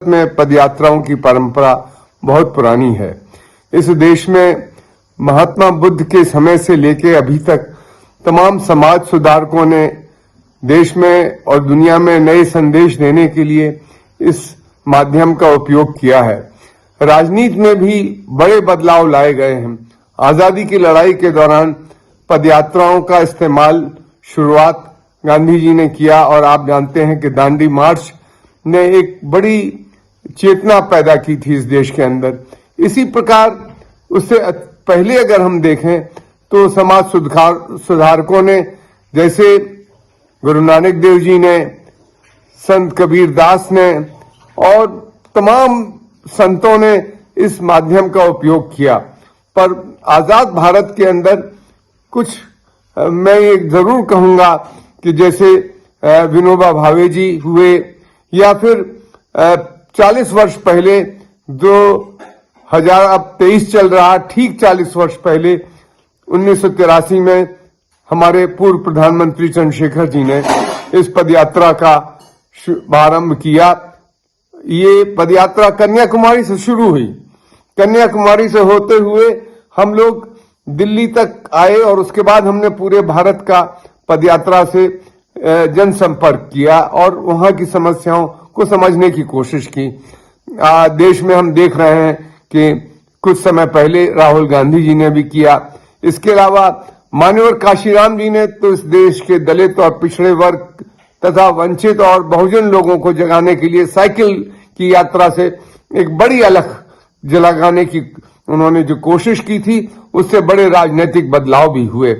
में पदयात्राओं की परंपरा बहुत पुरानी है। इस देश में महात्मा बुद्ध के समय से लेकर अभी तक तमाम समाज सुधारकों ने देश में और दुनिया में नए संदेश देने के लिए इस माध्यम का उपयोग किया है। राजनीति में भी बड़े बदलाव लाए गए हैं। आजादी की लड़ाई के दौरान पदयात्राओं का इस्तेमाल शुरुआत गांधी जी ने किया और आप जानते हैं कि दांडी मार्च ने एक बड़ी चेतना पैदा की थी इस देश के अंदर। इसी प्रकार उससे पहले अगर हम देखें तो समाज सुधारकों ने, जैसे गुरु नानक देव जी ने, संत कबीर दास ने और तमाम संतों ने इस माध्यम का उपयोग किया। पर आजाद भारत के अंदर कुछ मैं ये जरूर कहूंगा कि जैसे विनोबा भावे जी हुए, या फिर 40 वर्ष पहले 2000, अब 23 चल रहा, ठीक 40 वर्ष पहले 1983 में हमारे पूर्व प्रधानमंत्री चंद्रशेखर जी ने इस पदयात्रा का शुभारंभ किया। ये पदयात्रा कन्याकुमारी से शुरू हुई। कन्याकुमारी से होते हुए हम लोग दिल्ली तक आए और उसके बाद हमने पूरे भारत का पदयात्रा से जनसंपर्क किया और वहां की समस्याओं को समझने की कोशिश की। देश में हम देख रहे हैं कि कुछ समय पहले राहुल गांधी जी ने भी किया। इसके अलावा मान्यवर काशीराम जी ने तो इस देश के दलित और पिछड़े वर्ग तथा वंचित और बहुजन लोगों को जगाने के लिए साइकिल की यात्रा से एक बड़ी अलख जगाने की उन्होंने जो कोशिश की थी, उससे बड़े राजनीतिक बदलाव भी हुए।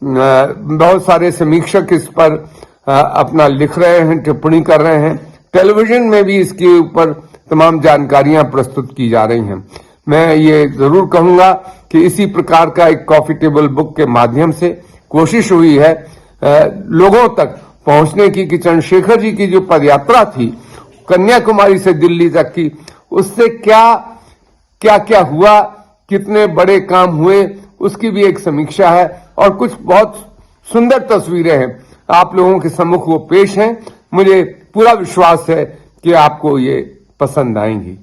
बहुत सारे समीक्षक इस पर अपना लिख रहे हैं, टिप्पणी कर रहे हैं। टेलीविजन में भी इसके ऊपर तमाम जानकारियां प्रस्तुत की जा रही हैं। मैं ये जरूर कहूंगा कि इसी प्रकार का एक कॉफी टेबल बुक के माध्यम से कोशिश हुई है लोगों तक पहुंचने की कि चंद्रशेखर जी की जो पदयात्रा थी कन्याकुमारी से दिल्ली तक की, उससे क्या क्या हुआ, कितने बड़े काम हुए, उसकी भी एक समीक्षा है और कुछ बहुत सुंदर तस्वीरें हैं आप लोगों के सम्मुख वो पेश हैं। मुझे पूरा विश्वास है कि आपको ये पसंद आएंगी।